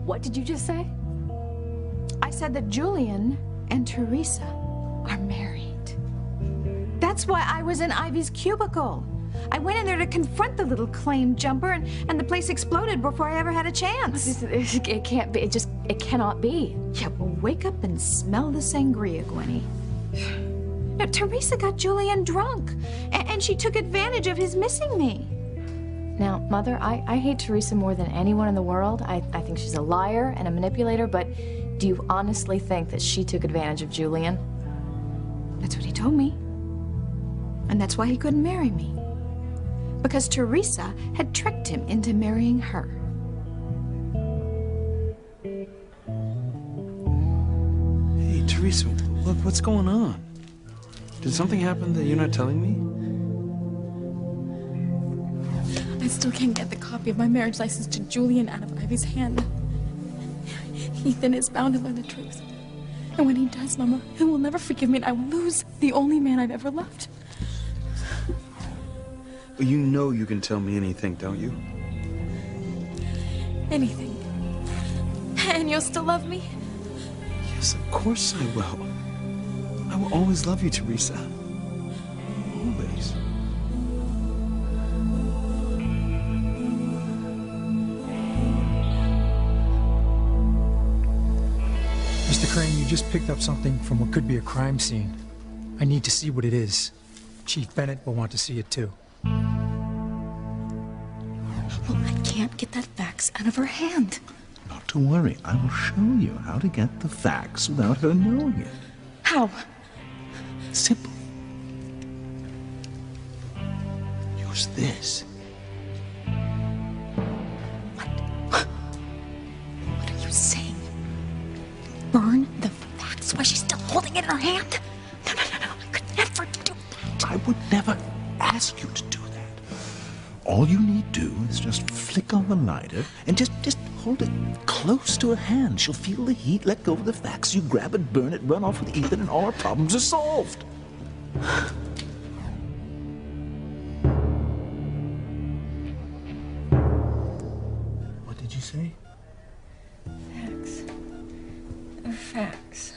What did you just say? I said that Julian and Teresa are married. That's why I was in Ivy's cubicle. I went in there to confront the little claim jumper, and the place exploded before I ever had a chance. It can't be. It cannot be. Yeah, well, wake up and smell the sangria, Gwenny. Now, Teresa got Julian drunk, and she took advantage of his missing me. Now, Mother, I hate Teresa more than anyone in the world. I think she's a liar and a manipulator, but do you honestly think that she took advantage of Julian? That's what he told me. And that's why he couldn't marry me. Because Teresa had tricked him into marrying her. Hey, Teresa, look, what's going on? Did something happen that you're not telling me? I still can't get the copy of my marriage license to Julian out of Ivy's hand. Ethan is bound to learn the truth. And when he does, Mama, he will never forgive me, and I will lose the only man I've ever loved. Well, you know you can tell me anything, don't you? Anything. And you'll still love me? Yes, of course I will. I will always love you, Teresa. Always. Mr. Crane, you just picked up something from what could be a crime scene. I need to see what it is. Chief Bennett will want to see it too. Well, I can't get that fax out of her hand. Not to worry. I will show you how to get the facts without her knowing it. How? Simple. Use this. What are you saying? Burn the fax while she's still holding it in her hand? No. I could never do that. I would never ask you to do that. All you need do is just flick on the lighter and just hold it close to her hand. She'll feel the heat, let go of the fax, you grab it, burn it, run off with Ethan, and all our problems are solved. What did you say? Fax. A fax.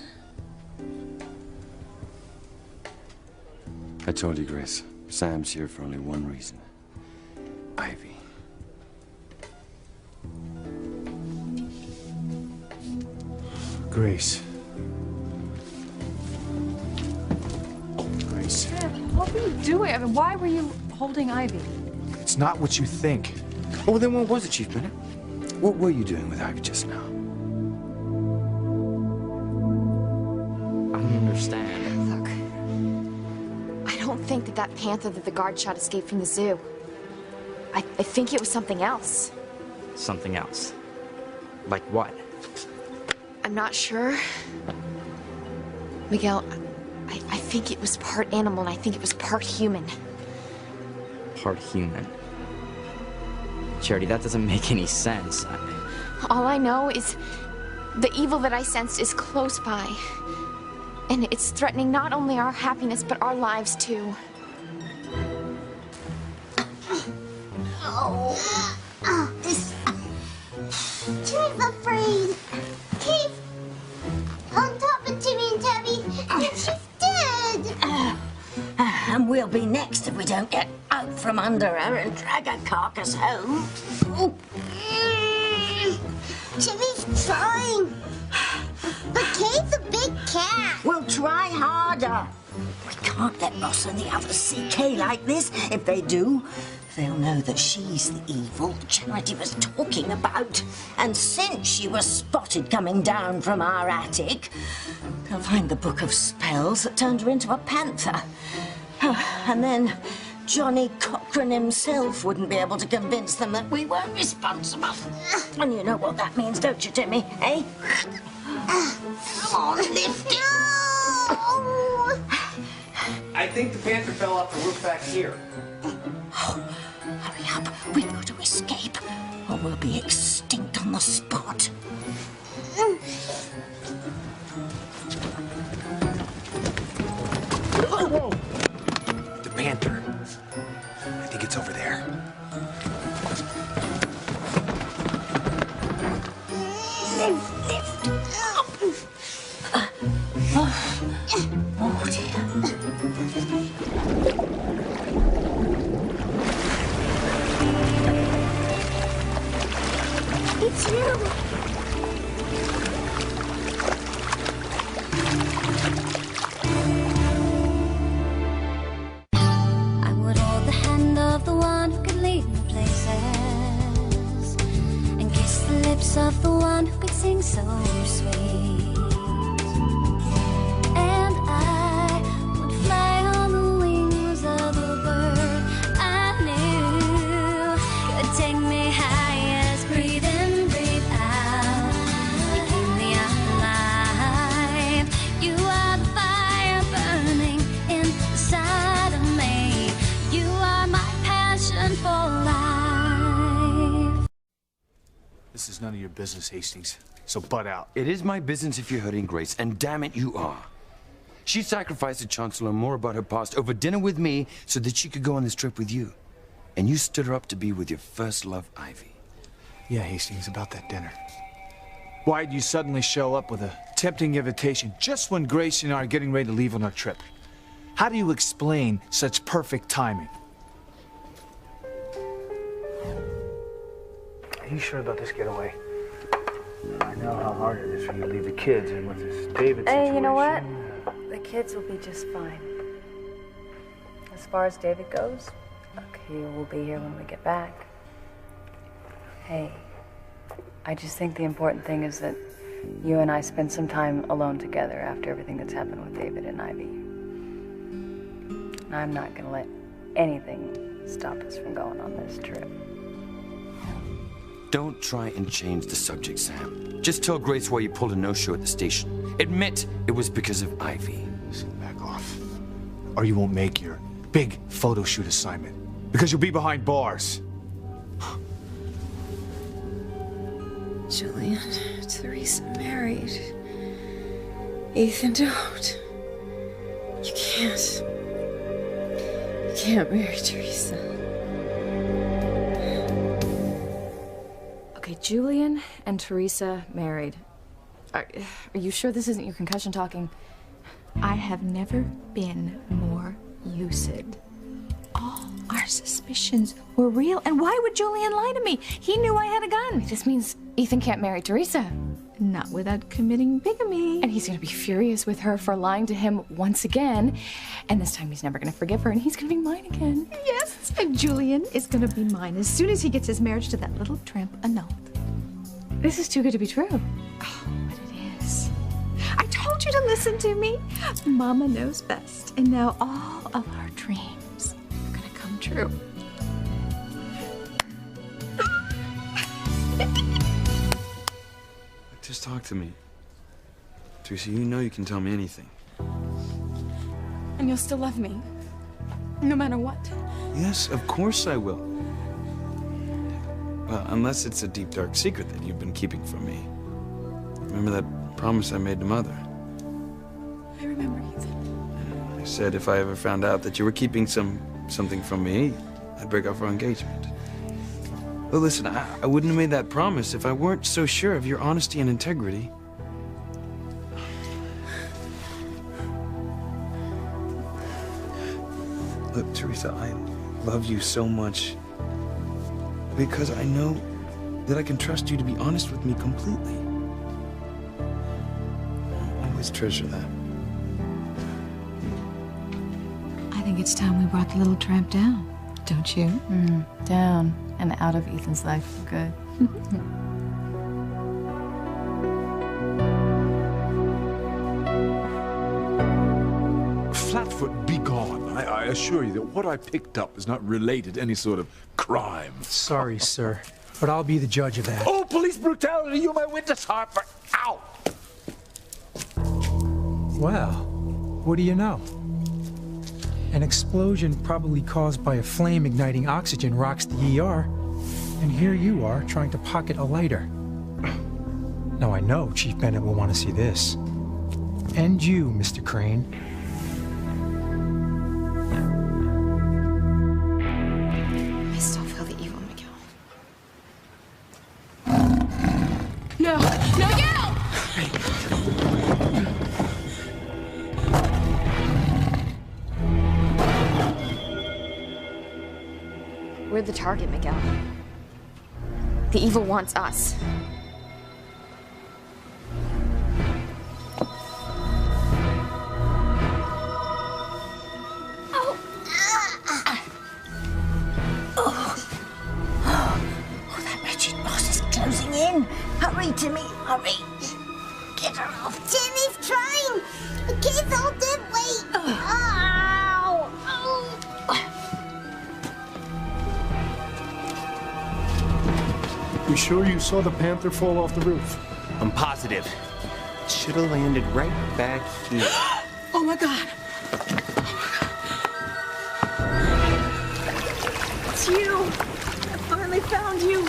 I told you, Grace. Sam's here for only one reason. Ivy. Grace. Grace. What were you doing? I mean, why were you holding Ivy? It's not what you think. Oh, well, then what was it, Chief Bennett? What were you doing with Ivy just now? I don't understand. Look, I don't think that panther that the guard shot escaped from the zoo. I think it was something else. Something else. Like what? I'm not sure. Miguel, I think it was part animal, and I think it was part human. Part human. Charity, that doesn't make any sense. All I know is the evil that I sensed is close by. And it's threatening not only our happiness, but our lives, too. Keep afraid. Keep on top of Timmy and Tabby, and she's dead. And we'll be next if we don't get out from under her and drag her carcass home. Timmy's trying. But Kate's a big cat. We'll try harder. We can't let Ross and the others see Kay like this. If they do, they'll know that she's the evil Charity was talking about. And since she was spotted coming down from our attic, they'll find the book of spells that turned her into a panther. And then Johnny Cochran himself wouldn't be able to convince them that we weren't responsible. And you know what that means, don't you, Timmy, eh? Come on, lift it. No! I think the panther fell off the roof back here. Oh, hurry up. We've got to escape, or we'll be extinct on the spot. Whoa! The panther. I think it's over there. Oh, dear. It's you. I would hold the hand of the one who could lead me places and kiss the lips of the one who could sing so sweet. And I would fly on the wings of a bird I knew could take me higher. Breathe in, breathe out. You keep me alive. You are the fire burning inside of me. You are my passion for life. This is none of your business, Hastings. So butt out. It is my business if you're hurting Grace, and damn it, you are. She sacrificed a chance to learn more about her past over dinner with me so that she could go on this trip with you. And you stood her up to be with your first love, Ivy. Yeah, Hastings, about that dinner. Why'd you suddenly show up with a tempting invitation just when Grace and I are getting ready to leave on our trip? How do you explain such perfect timing? Are you sure about this getaway? I know how hard it is for you to leave the kids, and with this David situation... Hey, you know what? The kids will be just fine. As far as David goes, look, he will be here when we get back. Hey, I just think the important thing is that you and I spend some time alone together after everything that's happened with David and Ivy. I'm not gonna let anything stop us from going on this trip. Don't try and change the subject, Sam. Just tell Grace why you pulled a no-show at the station. Admit it was because of Ivy. Listen, back off. Or you won't make your big photo shoot assignment. Because you'll be behind bars. Julian, Teresa married. Ethan, don't. You can't. You can't marry Teresa. Okay, Julian and Teresa married. Are you sure this isn't your concussion talking? I have never been more lucid. All our suspicions were real, and why would Julian lie to me? He knew I had a gun. This means Ethan can't marry Teresa. Not without committing bigamy. And he's gonna be furious with her for lying to him once again. And this time he's never gonna forgive her, and he's gonna be mine again. Yes, and Julian is gonna be mine as soon as he gets his marriage to that little tramp annulled. This is too good to be true. Oh, but it is. I told you to listen to me. Mama knows best, and now all of our dreams are gonna come true. Just talk to me. Teresa, you know you can tell me anything. And you'll still love me, no matter what. Yes, of course I will. Well, unless it's a deep, dark secret that you've been keeping from me. Remember that promise I made to Mother? I remember, Ethan. I said if I ever found out that you were keeping something from me, I'd break off our engagement. Well, listen, I wouldn't have made that promise if I weren't so sure of your honesty and integrity. Look, Teresa, I love you so much because I know that I can trust you to be honest with me completely. I'll always treasure that. I think it's time we brought the little tramp down, don't you? Down and out of Ethan's life for good. Flatfoot, be gone. I assure you that what I picked up is not related to any sort of crime. Sorry, sir, but I'll be the judge of that. Oh, police brutality! You're my witness, Harper. Ow! Well, what do you know? An explosion probably caused by a flame igniting oxygen rocks the ER, and here you are trying to pocket a lighter. Now I know Chief Bennett will want to see this. And you, Mr. Crane. I still feel the evil, Miguel. No! We're the target, Miguel. The evil wants us. That wretched boss is closing in. Hurry, Timmy, hurry. Get her off. Timmy's trying. The kid's all dead weight. Ow! You sure you saw the panther fall off the roof? I'm positive. It should have landed right back here. Oh my God! It's you! I finally found you!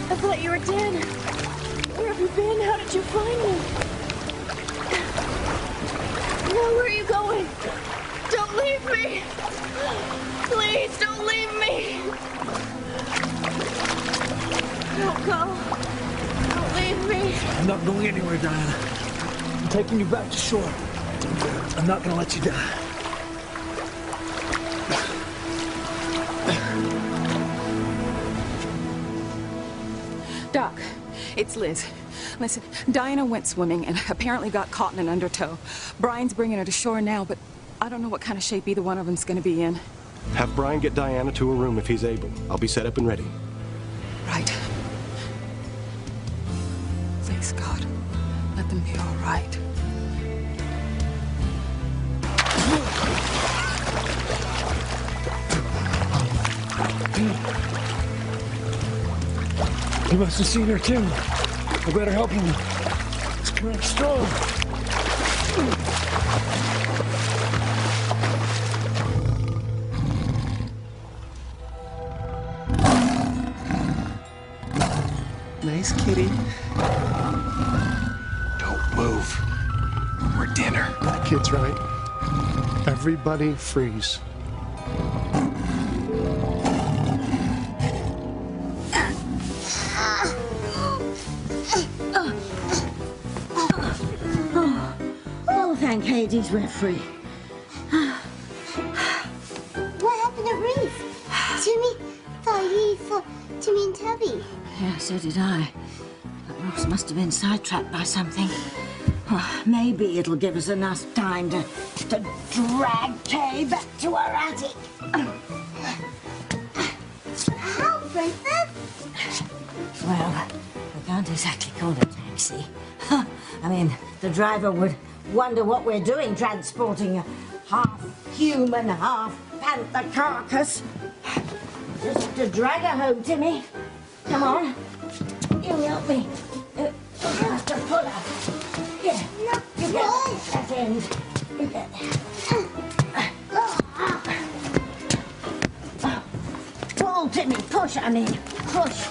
I thought you were dead. Where have you been? How did you find me? Now, where are you going? Don't leave me! Please, don't leave me! Don't go. Don't leave me. I'm not going anywhere, Diana. I'm taking you back to shore. I'm not gonna let you die. Doc, it's Liz. Listen, Diana went swimming and apparently got caught in an undertow. Brian's bringing her to shore now, but I don't know what kind of shape either one of them's gonna be in. Have Brian get Diana to her room if he's able. I'll be set up and ready. Right. Please, God, let them be all right. He must have seen her too. I better help him. He's coming strong. Nice kitty. Don't move. We're dinner. That kid's right. Everybody freeze. Oh, thank Hades, we're free. What happened to Reese? Timmy thought he saw Timmy and Tubby. Yeah, so did I. But Ross must have been sidetracked by something. Oh, maybe it'll give us enough time to drag Kay back to her attic. How, Princess? Well, we can't exactly call it a taxi. I mean, the driver would wonder what we're doing transporting a half-human, half-panther carcass. Just to drag her home, Timmy. Come on. You help me. You have to pull her. Yeah. You get that end. You get that. Pull, Timmy. Push, I mean. Push.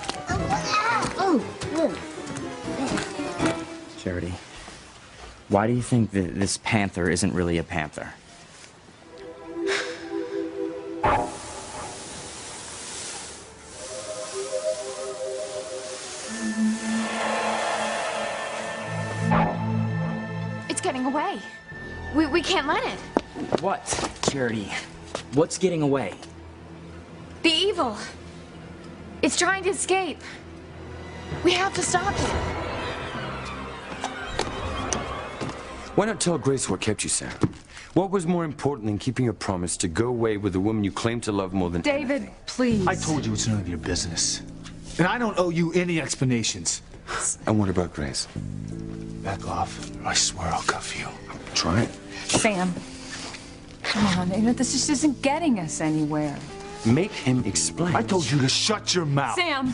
Oh. Charity, why do you think that this panther isn't really a panther? It's getting away. We can't let it. What, Charity? What's getting away? The evil. It's trying to escape. We have to stop it. Why not tell Grace what kept you, Sam? What was more important than keeping your promise to go away with the woman you claim to love more than David, anything? please. I told you it's none of your business. And I don't owe you any explanations. And what about Grace? Back off, or I swear I'll cuff you. Try it. Sam, come on, this just isn't getting us anywhere. Make him explain. I told you to shut your mouth. Sam!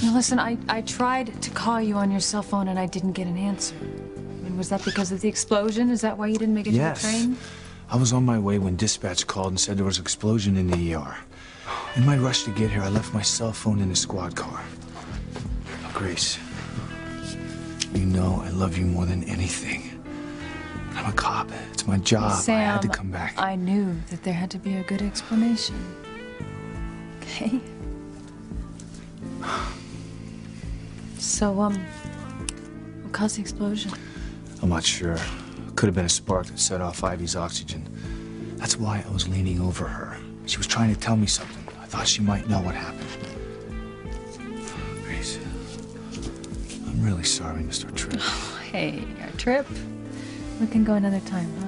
Now listen, I tried to call you on your cell phone and I didn't get an answer. I mean, was that because of the explosion? Is that why you didn't make it to the train? I was on my way when dispatch called and said there was an explosion in the ER. In my rush to get here, I left my cell phone in the squad car. Grace, you know I love you more than anything. I'm I'm a cop. It's my job. Sam, I had to come back. I knew that there had to be a good explanation. Okay? So, what caused the explosion? I'm not sure. Could have been a spark that set off Ivy's oxygen. That's why I was leaning over her. She was trying to tell me something. I thought she might know what happened. Grace, I'm really sorry, Mr. Tripp. Oh, hey, our trip. We can go another time, huh?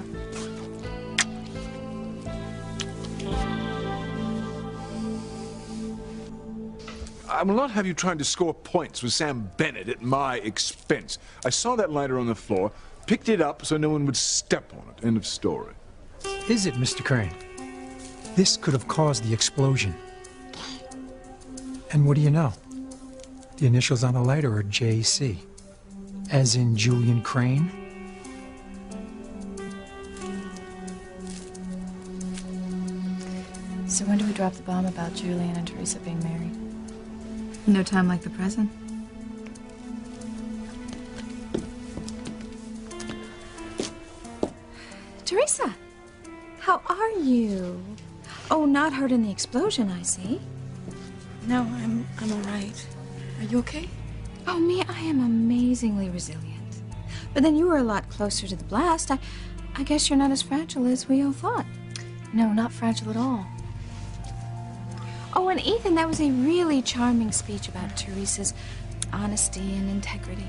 I will not have you trying to score points with Sam Bennett at my expense. I saw that lighter on the floor, picked it up so no one would step on it. End of story. Is it, Mr. Crane? This could have caused the explosion. And what do you know? The initials on the lighter are JC. As in Julian Crane? So when do we drop the bomb about Julian and Teresa being married? No time like the present. Teresa, how are you? Oh, not hurt in the explosion, I see. No, I'm all right. Are you okay? Oh, me, I am amazingly resilient. But then you were a lot closer to the blast. I guess you're not as fragile as we all thought. No, not fragile at all. Oh, and Ethan, that was a really charming speech about Teresa's honesty and integrity.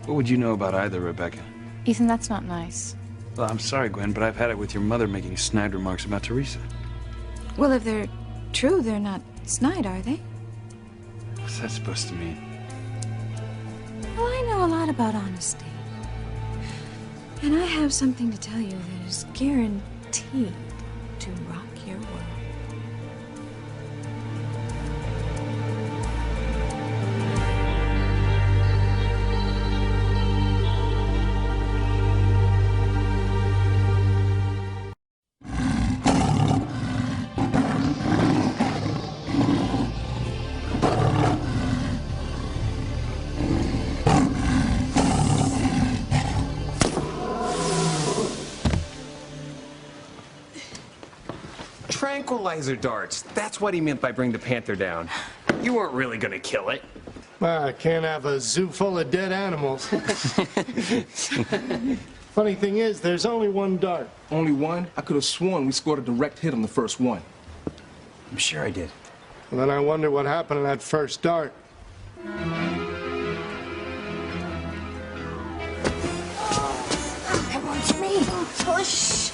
What would you know about either, Rebecca? Ethan, that's not nice. Well, I'm sorry, Gwen, but I've had it with your mother making snide remarks about Teresa. Well, if they're true, they're not snide, are they? What's that supposed to mean? Well, I know a lot about honesty. And I have something to tell you that is guaranteed to rock your world. Tranquilizer darts. That's what he meant by bring the panther down. You weren't really gonna kill it. Well, I can't have a zoo full of dead animals. Funny thing is, there's only one dart. Only one? I could have sworn we scored a direct hit on the first one. I'm sure I did. Well, then I wonder what happened to that first dart. Come on, Jimmy. Push.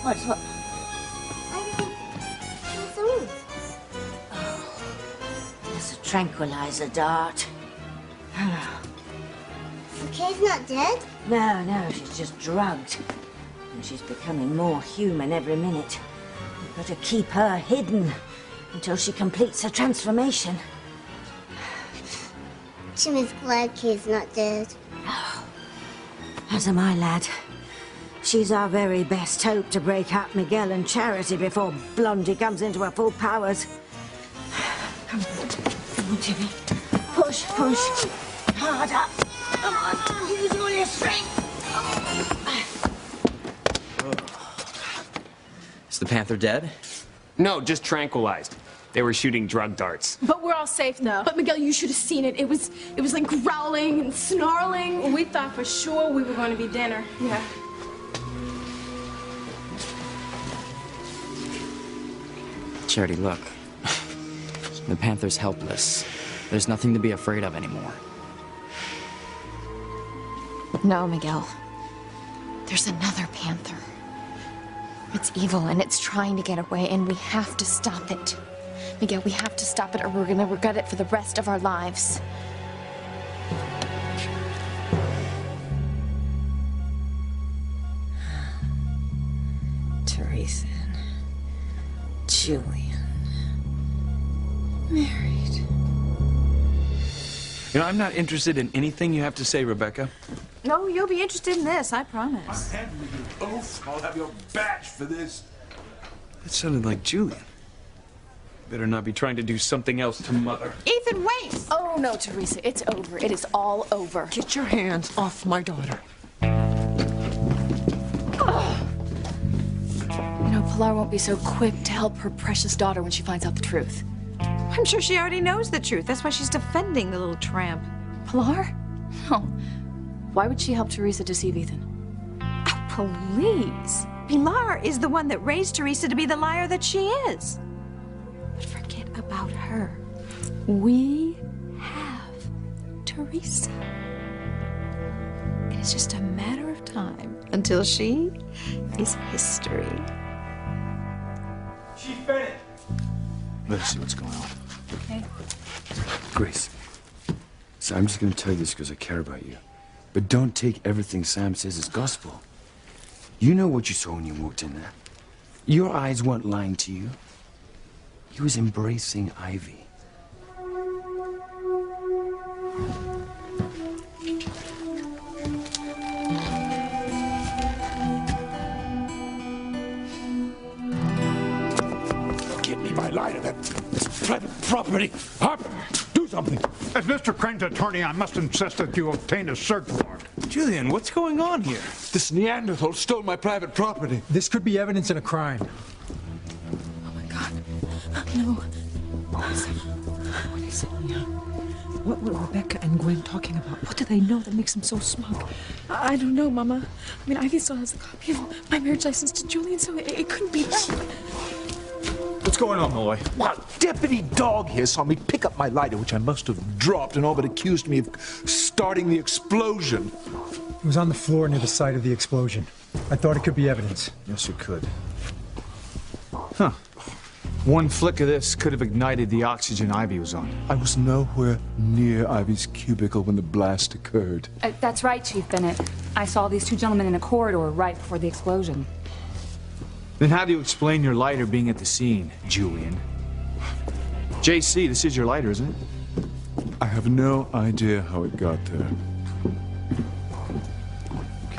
What's what? Oh, it's a tranquilizer dart. Kay's not dead? No, she's just drugged. And she's becoming more human every minute. We've got to keep her hidden until she completes her transformation. Jimmy's glad Kay's not dead. As am I, lad. She's our very best hope to break out Miguel and Charity before Blondie comes into her full powers. Come on, Jimmy. Push. Harder. Come on, use all your strength. Is the panther dead? No, just tranquilized. They were shooting drug darts. But we're all safe now. But Miguel, you should have seen it. It was like growling and snarling. Well, we thought for sure we were going to be dinner. Yeah. Charity, look. The panther's helpless. There's nothing to be afraid of anymore. No, Miguel. There's another panther. It's evil and it's trying to get away, and we have to stop it. Miguel, we have to stop it or we're gonna regret it for the rest of our lives. Teresa and Julian. Married. You know, I'm not interested in anything you have to say, Rebecca. No, you'll be interested in this, I promise. I'm handling you both. I'll have your badge for this. That sounded like Julian. Better not be trying to do something else to Mother. Ethan, wait! Oh, no, Teresa, it's over. It is all over. Get your hands off my daughter. You know, Pilar won't be so quick to help her precious daughter when she finds out the truth. I'm sure she already knows the truth. That's why she's defending the little tramp. Pilar? No. Why would she help Teresa deceive Ethan? Oh, please. Pilar is the one that raised Teresa to be the liar that she is. But forget about her. We have Teresa. And it's just a matter of time until she is history. Chief Bennett! Let's see what's going on. Okay. Grace, so I'm just gonna tell you this because I care about you. But don't take everything Sam says as gospel. You know what you saw when you walked in there. Your eyes weren't lying to you. He was embracing Ivy. Give me my lighter. That's private property. Harper, do something. As Mr. Crane's attorney, I must insist that you obtain a search warrant. Julian, what's going on here? This Neanderthal stole my private property. This could be evidence in a crime. No. What is it? What were Rebecca and Gwen talking about? What do they know that makes them so smug? I don't know, Mama. I mean, Ivy still has the copy of my marriage license to Julian, so it couldn't be that. What's going on, Malloy? Well, Deputy Dog here saw me pick up my lighter, which I must have dropped, and all but accused me of starting the explosion. It was on the floor near the site of the explosion. I thought it could be evidence. Yes, it could. Huh. One flick of this could have ignited the oxygen Ivy was on. I was nowhere near Ivy's cubicle when the blast occurred. That's right, Chief Bennett. I saw these two gentlemen in a corridor right before the explosion. Then how do you explain your lighter being at the scene, Julian? JC, this is your lighter, isn't it? I have no idea how it got there.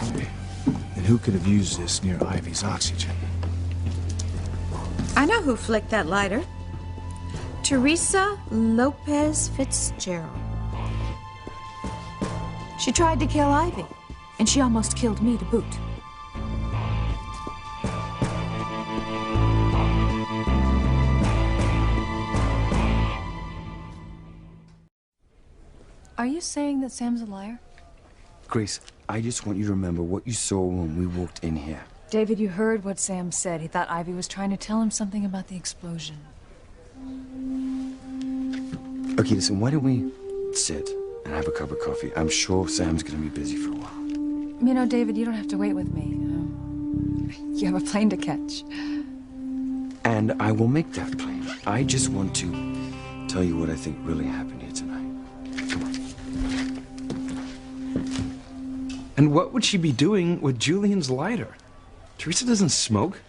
Okay. Then who could have used this near Ivy's oxygen? I know who flicked that lighter. Teresa Lopez Fitzgerald. She tried to kill Ivy, and she almost killed me to boot. Are you saying that Sam's a liar? Grace, I just want you to remember what you saw when we walked in here. David, you heard what Sam said. He thought Ivy was trying to tell him something about the explosion. Okay, listen, why don't we sit and have a cup of coffee? I'm sure Sam's gonna be busy for a while. You know, David, you don't have to wait with me. You have a plane to catch. And I will make that plane. I just want to tell you what I think really happened here tonight. Come on. And what would she be doing with Julian's lighter? Teresa doesn't smoke.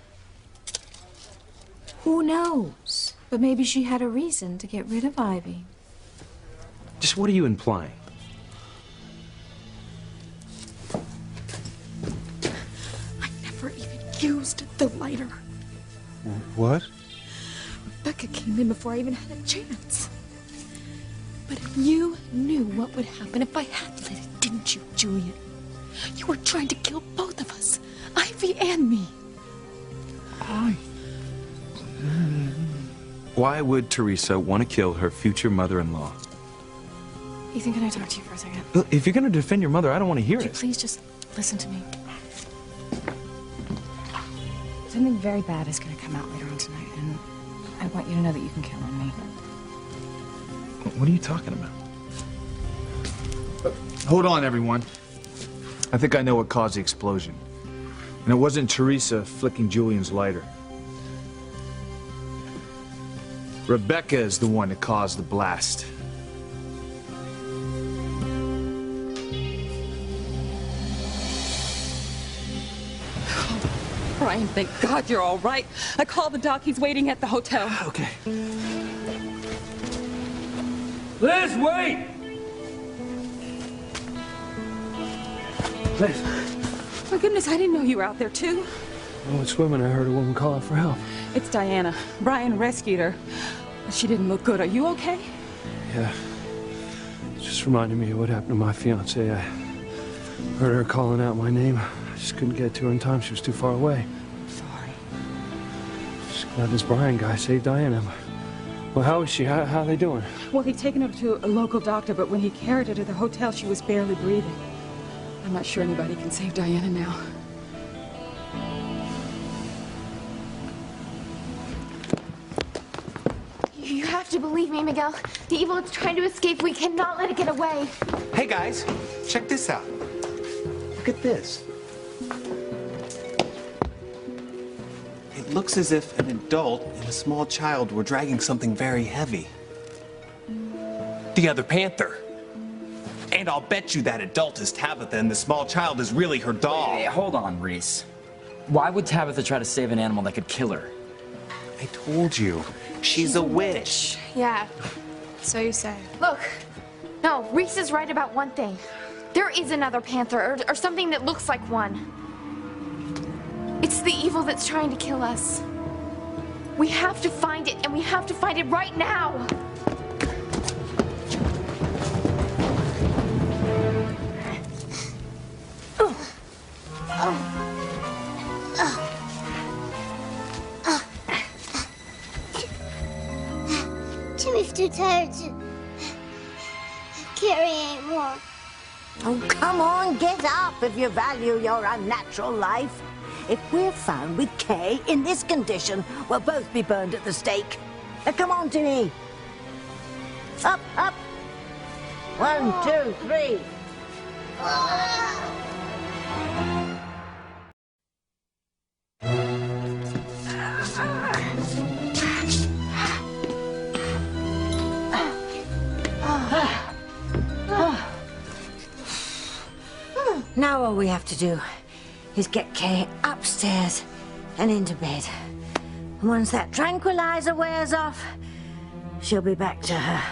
Who knows? But maybe she had a reason to get rid of Ivy. Just what are you implying? I never even used the lighter. What? Rebecca came in before I even had a chance. But you knew what would happen if I had lit it, didn't you, Julian? You were trying to kill both of us, Ivy and me. Why would Teresa want to kill her future mother-in-law? Ethan, can I talk to you for a second? Look, if you're going to defend your mother, I don't want to hear Would you it. please just listen to me? Something very bad is going to come out later on tonight, and I want you to know that you can count on me. What are you talking about? Hold on, everyone. I think I know what caused the explosion. And it wasn't Teresa flicking Julian's lighter. Rebecca is the one that caused the blast. Brian, thank God you're all right. I called the doc. He's waiting at the hotel. Okay. Liz, wait! Liz. My goodness, I didn't know you were out there, too. Oh, it's women. I heard a woman call out for help. It's Diana. Brian rescued her. She didn't look good. Are you okay? Yeah. It just reminded me of what happened to my fiancée. I heard her calling out my name. I just couldn't get to her in time. She was too far away. Sorry. Just glad this Brian guy saved Diana. Well, how is she? How are they doing? Well, he'd taken her to a local doctor, but when he carried her to the hotel, she was barely breathing. I'm not sure anybody can save Diana now. You have to believe me, Miguel. The evil is trying to escape. We cannot let it get away. Hey, guys, check this out. Look at this. It looks as if an adult and a small child were dragging something very heavy. The other panther. And I'll bet you that adult is Tabitha and the small child is really her doll. Wait, hold on, Reese. Why would Tabitha try to save an animal that could kill her? I told you. She's a witch. Yeah. So you say. Look. No, Reese is right about one thing. There is another panther, or something that looks like one. It's the evil that's trying to kill us. We have to find it, and we have to find it right now. Timmy's too tired to carry anymore. Oh, come on, get up if you value your unnatural life. If we're found with Kay in this condition, we'll both be burned at the stake. Now, come on, Timmy. Up, up. 1, 2, 3. Now all we have to do is get Kay upstairs and into bed. And once that tranquilizer wears off, she'll be back to her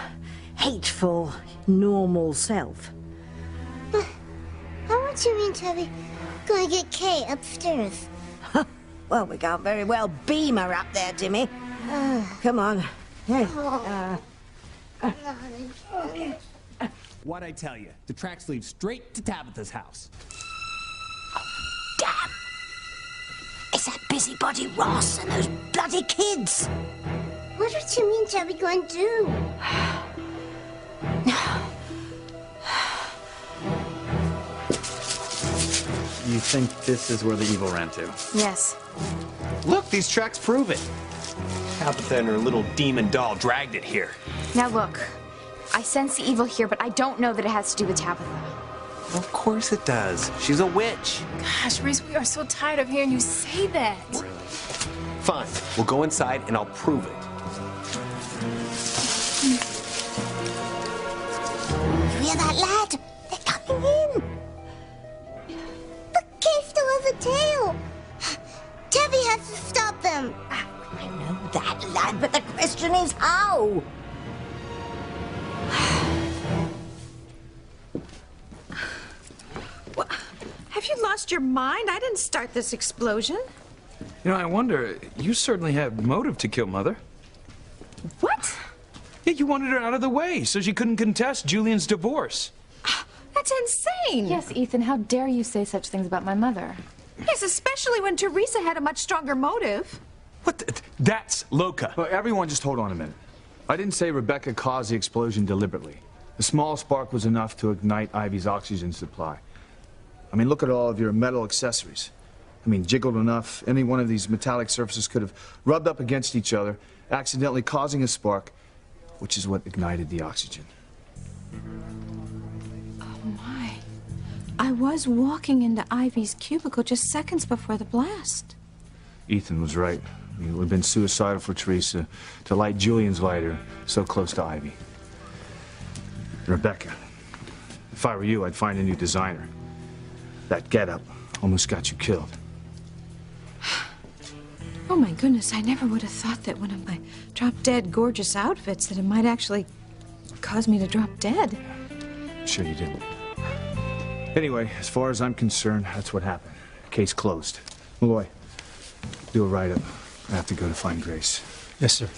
hateful, normal self. How much you mean, Tubby? Gonna get Kay upstairs. Well, we can't very well beam her up there, Timmy. Come on. Hey. What'd I tell you? The tracks lead straight to Tabitha's house. Damn! It's that busybody Ross and those bloody kids. What did you mean, Tubby, going to do? You think this is where the evil ran to? Yes. Look, these tracks prove it. Tabitha and her little demon doll dragged it here. Now look, I sense the evil here, but I don't know that it has to do with Tabitha. Of course it does. She's a witch. Gosh, Reese, we are so tired of hearing you say that. Fine. We'll go inside and I'll prove it. You hear that, lad? They're coming in. But Kay still has a tail. Tabby has to stop them. I know that, lad, but the question is how? Have you lost your mind? I didn't start this explosion. You know, I wonder, you certainly have motive to kill Mother. What? Yeah, you wanted her out of the way so she couldn't contest Julian's divorce. That's insane. Yes, Ethan, how dare you say such things about my mother? Yes, especially when Teresa had a much stronger motive. That's Loca. Well, everyone just hold on a minute. I didn't say Rebecca caused the explosion deliberately. The small spark was enough to ignite Ivy's oxygen supply. I mean, look at all of your metal accessories. I mean, jiggled enough, any one of these metallic surfaces could have rubbed up against each other, accidentally causing a spark, which is what ignited the oxygen. Oh, my. I was walking into Ivy's cubicle just seconds before the blast. Ethan was right. I mean, it would have been suicidal for Teresa to light Julian's lighter so close to Ivy. Rebecca, if I were you, I'd find a new designer. That getup almost got you killed. Oh my goodness, I never would have thought that one of my drop-dead gorgeous outfits that it might actually cause me to drop dead. Sure you didn't. Anyway, as far as I'm concerned, that's what happened. Case closed. Malloy, do a write-up. I have to go to find Grace. Yes, sir.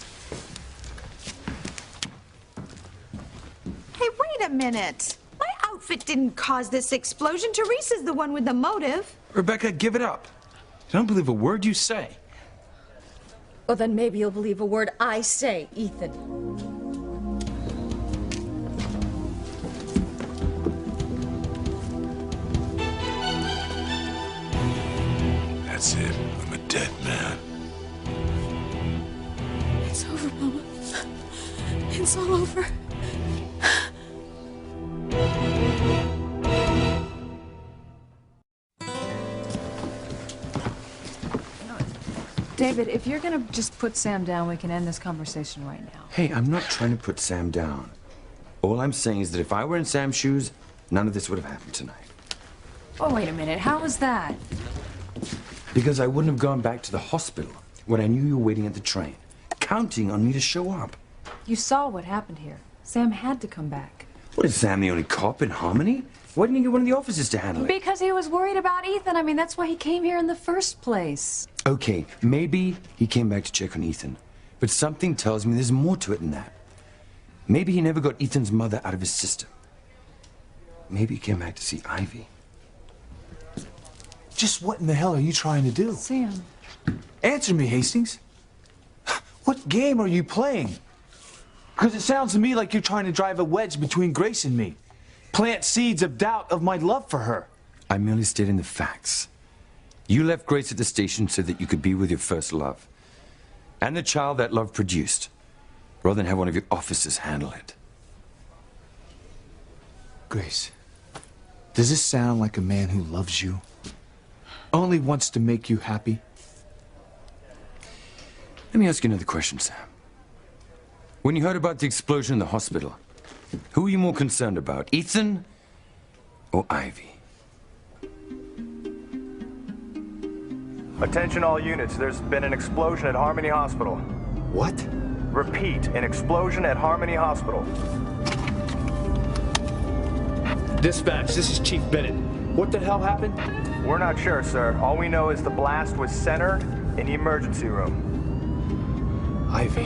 minute. My outfit didn't cause this explosion. Teresa's the one with the motive. Rebecca, give it up. I don't believe a word you say. Well, then maybe you'll believe a word I say, Ethan. That's it. I'm a dead man. It's over, Mama. It's all over. David, if you're gonna just put Sam down, we can end this conversation right now. Hey, I'm not trying to put Sam down. All I'm saying is that if I were in Sam's shoes, none of this would have happened tonight. Oh, wait a minute. How was that? Because I wouldn't have gone back to the hospital when I knew you were waiting at the train, counting on me to show up. You saw what happened here. Sam had to come back. What, is Sam the only cop in Harmony? Why didn't you get one of the officers to handle it? Because he was worried about Ethan. I mean, that's why he came here in the first place. Okay, maybe he came back to check on Ethan, but something tells me there's more to it than that. Maybe he never got Ethan's mother out of his system. Maybe he came back to see Ivy. Just what in the hell are you trying to do? Sam. Answer me, Hastings. What game are you playing? Because it sounds to me like you're trying to drive a wedge between Grace and me. Plant seeds of doubt of my love for her. I'm merely stating the facts. You left Grace at the station so that you could be with your first love. And the child that love produced, rather than have one of your officers handle it. Grace, does this sound like a man who loves you? Only wants to make you happy? Let me ask you another question, Sam. When you heard about the explosion in the hospital, who were you more concerned about, Ethan or Ivy? Attention all units, there's been an explosion at Harmony Hospital. What? Repeat, an explosion at Harmony Hospital. Dispatch, this is Chief Bennett. What the hell happened? We're not sure, sir. All we know is the blast was centered in the emergency room. Ivy.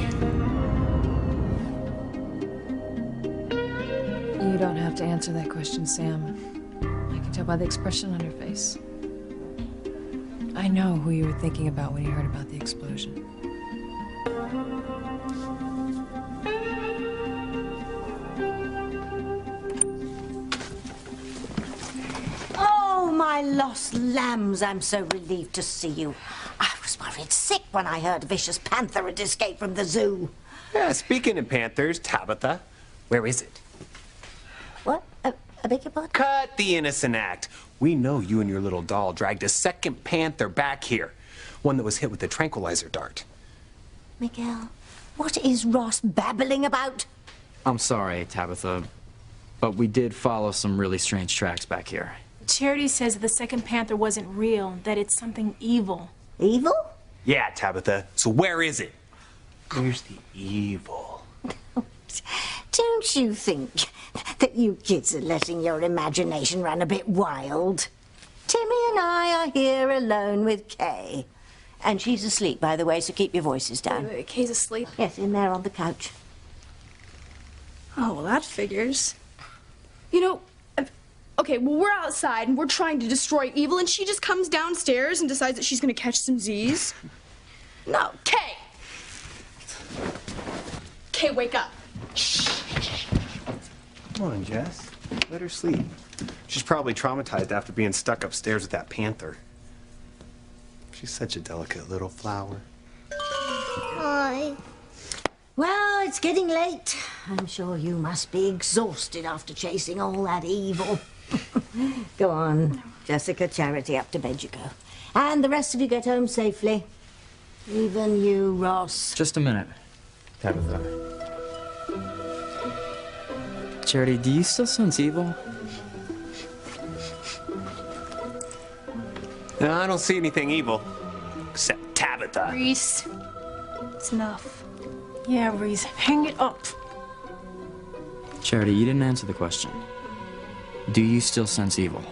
You don't have to answer that question, Sam. I can tell by the expression on your face. I know who you were thinking about when you heard about the explosion. Oh, my lost lambs, I'm so relieved to see you. I was worried sick when I heard a vicious panther had escaped from the zoo. Yeah, speaking of panthers, Tabitha, where is it? What? I beg your pardon? Cut the innocent act. We know you and your little doll dragged a second panther back here. One that was hit with a tranquilizer dart. Miguel, what is Ross babbling about? I'm sorry, Tabitha, but we did follow some really strange tracks back here. Charity says that the second panther wasn't real, that it's something evil. Evil? Yeah, Tabitha. So where is it? Where's the evil? Don't you think that you kids are letting your imagination run a bit wild? Timmy and I are here alone with Kay. And she's asleep, by the way, so keep your voices down. Wait, Kay's asleep? Yes, in there on the couch. Oh, well, that figures. You know, okay, well, we're outside and we're trying to destroy evil, and she just comes downstairs and decides that she's gonna catch some Z's. No, Kay! Kay, wake up. Come on, Jess. Let her sleep. She's probably traumatized after being stuck upstairs with that panther. She's such a delicate little flower. Hi. Well, it's getting late. I'm sure you must be exhausted after chasing all that evil. Go on, Jessica, Charity, up to bed you go. And the rest of you get home safely. Even you, Ross. Just a minute, Tabitha. Charity, do you still sense evil? No, I don't see anything evil. Except Tabitha. Reese, it's enough. Yeah, Reese, hang it up. Charity, you didn't answer the question. Do you still sense evil?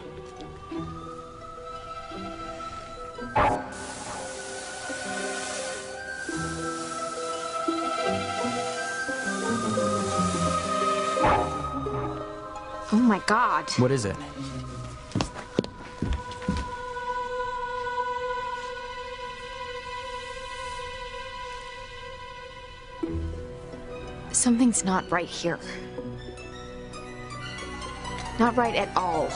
God. What is it? Something's not right here. Not right at all.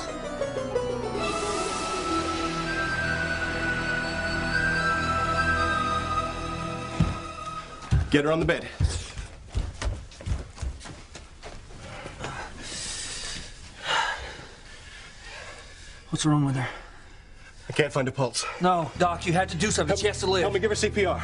Get her on the bed. What's wrong with her? I can't find a pulse. No, Doc, you had to do something. She has to live. Help me give her CPR.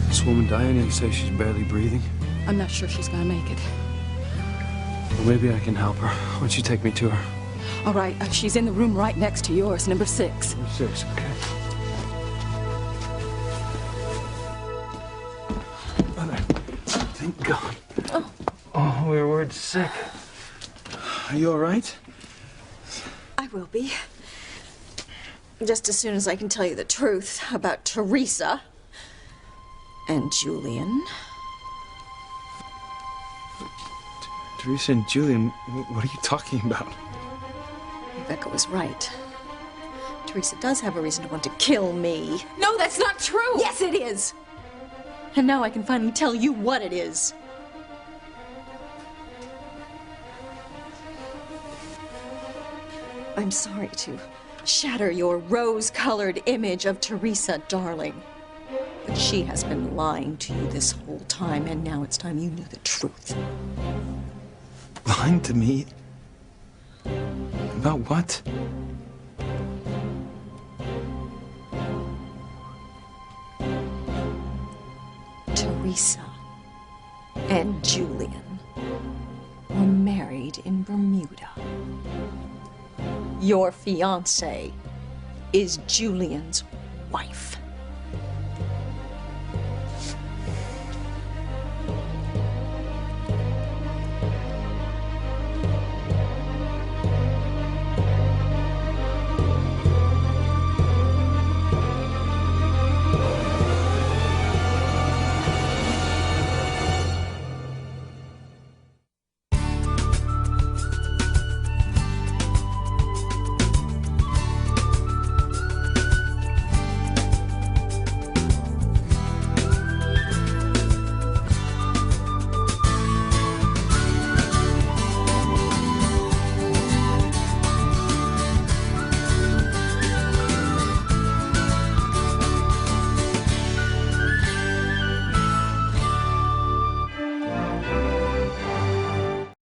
This woman, Diana, you say she's barely breathing? I'm not sure she's gonna make it. Well, maybe I can help her. Why don't you take me to her? All right, she's in the room right next to yours, number 6. Number 6, okay. Thank God. Oh, we were worried sick. Are you all right? I will be. Just as soon as I can tell you the truth about Teresa and Julian. Teresa and Julian, what are you talking about? Rebecca was right. Teresa does have a reason to want to kill me. No, that's not true! Yes, it is! And now I can finally tell you what it is. I'm sorry to shatter your rose-colored image of Teresa, darling. But she has been lying to you this whole time, and now it's time you knew the truth. Lying to me? About what? Teresa and Julian were married in Bermuda. Your fiancée is Julian's wife.